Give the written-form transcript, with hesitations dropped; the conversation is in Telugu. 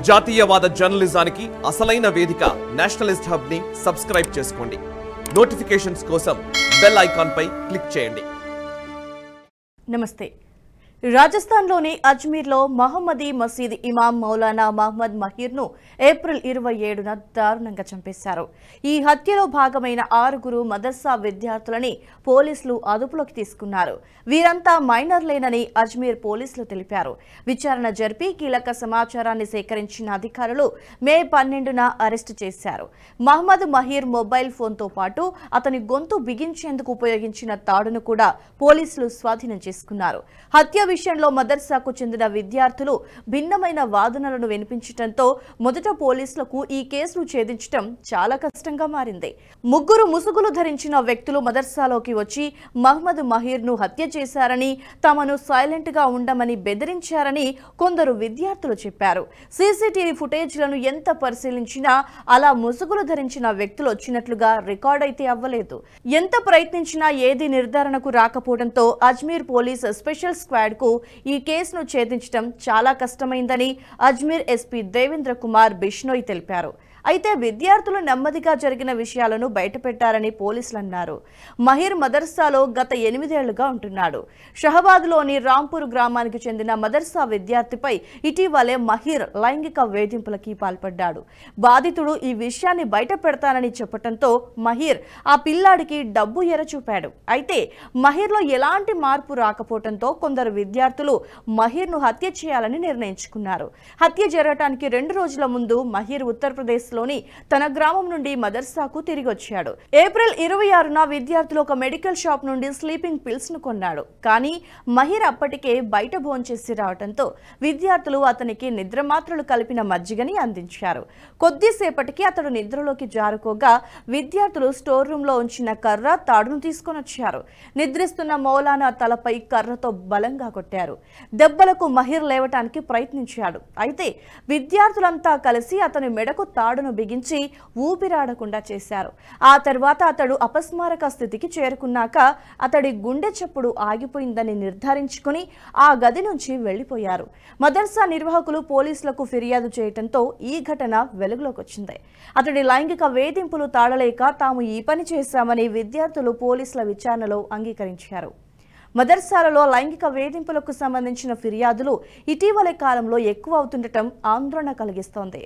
జాతీయవాద జర్నలిజానికి అసలైన వేదిక నేషనలిస్ట్ హబ్ ని సబ్స్క్రైబ్ చేసుకోండి. నోటిఫికేషన్స్ కోసం బెల్ ఐకాన్ పై క్లిక్ చేయండి. నమస్తే. రాజస్థాన్లోని అజ్మీర్లో మహమ్మదీ మసీద్ ఇమాం మౌలానా మహమ్మద్ మహీర్ను ఏప్రిల్ 27న దారుణంగా చంపేశారు. ఈ హత్యలో భాగమైన 6 మదర్సా విద్యార్థులని పోలీసులు అదుపులోకి తీసుకున్నారు. వీరంతా మైనర్లేనని అజ్మీర్ పోలీసులు తెలిపారు. విచారణ జరిపి కీలక సమాచారాన్ని సేకరించిన అధికారులు మే 12న అరెస్టు చేశారు. మహమ్మద్ మహీర్ మొబైల్ ఫోన్తో పాటు అతని గొంతు బిగించేందుకు ఉపయోగించిన తాడును కూడా పోలీసులు స్వాధీనం చేసుకున్నారు. హత్య విషయంలో మదర్సాకు చెందిన విద్యార్థులు భిన్నమైన వాదనలను వినిపించడంతో మొదట పోలీసులకు ఈ కేసును ఛేదించడం చాలా కష్టంగా మారింది. 3 ముసుగులు ధరించిన వ్యక్తులు మదర్సాలోకి వచ్చి మహమ్మద్ మహీర్ను హత్య చేశారని, తమను సైలెంట్ గా ఉండమని బెదిరించారని కొందరు విద్యార్థులు చెప్పారు. సీసీటీవీ ఫుటేజ్లను ఎంత పరిశీలించినా అలా ముసుగులు ధరించిన వ్యక్తులు వచ్చినట్లుగా రికార్డ్ అయితే అవ్వలేదు. ఎంత ప్రయత్నించినా ఏది నిర్ధారణకు రాకపోవడంతో అజ్మీర్ పోలీస్ స్పెషల్ స్క్వాడ్ కు ఈ కేసును ఛేదించడం చాలా కష్టమైందని అజ్మీర్ ఎస్పీ దేవేంద్ర కుమార్ బిష్నోయ్ తెలిపారు. అయితే విద్యార్థులు నెమ్మదిగా జరిగిన విషయాలను బయటపెట్టారని పోలీసులు అన్నారు. మహీర్ మదర్సాలో గత 8 ఏళ్లుగా ఉంటున్నాడు. షహబాద్లోని రాంపూర్ గ్రామానికి చెందిన మదర్సా విద్యార్థిపై ఇటీవలే మహీర్ లైంగిక వేధింపులకి పాల్పడ్డాడు. బాధితుడు ఈ విషయాన్ని బయట పెడతానని చెప్పడంతో మహీర్ ఆ పిల్లాడికి డబ్బు ఎరచూపాడు. అయితే మహీర్లో ఎలాంటి మార్పు రాకపోవడంతో కొందరు విద్యార్థులు మహీర్ను హత్య చేయాలని నిర్ణయించుకున్నారు. హత్య జరగడానికి 2 రోజుల ముందు మహీర్ ఉత్తరప్రదేశ్ తన గ్రామం నుండి మదర్సాకు తిరిగి వచ్చాడు. ఏప్రిల్ 26న విద్యార్థులు ఒక మెడికల్ షాప్ నుండి స్లీపింగ్ పిల్స్ ను కొన్నాడు. కానీ మహీర్ అప్పటికే బయట భోంచేసి రావడంతో విద్యార్థులు అతనికి నిద్ర మాత్రలు కలిపిన మజ్జిగని అందించారు. కొద్దిసేపటికి అతడు నిద్రలోకి జారుకోగా విద్యార్థులు స్టోర్ రూమ్ లో ఉంచిన కర్ర, తాడును తీసుకొని వచ్చారు. నిద్రిస్తున్న మౌలానా తలపై కర్రతో బలంగా కొట్టారు. దెబ్బలకు మహీర్ లేవటానికి ప్రయత్నించాడు. అయితే విద్యార్థులంతా కలిసి అతని మెడకు తాడును బిగించి ఊపిరాడకుండా చేశారు. ఆ తర్వాత అతడు అపస్మారక స్థితికి చేరుకున్నాక అతడి గుండె చప్పుడు ఆగిపోయిందని నిర్ధారించుకుని ఆ గది నుంచి వెళ్లిపోయారు. మదర్సా నిర్వాహకులు పోలీసులకు ఫిర్యాదు చేయడంతో ఈ ఘటన వెలుగులోకి వచ్చింది. అతడి లైంగిక వేధింపులు తాళలేక తాము ఈ పని చేశామని విద్యార్థులు పోలీసుల విచారణలో అంగీకరించారు. మదర్సాలలో లైంగిక వేధింపులకు సంబంధించిన ఫిర్యాదులు ఇటీవలి కాలంలో ఎక్కువ అవుతుండటం ఆందోళన కలిగిస్తోంది.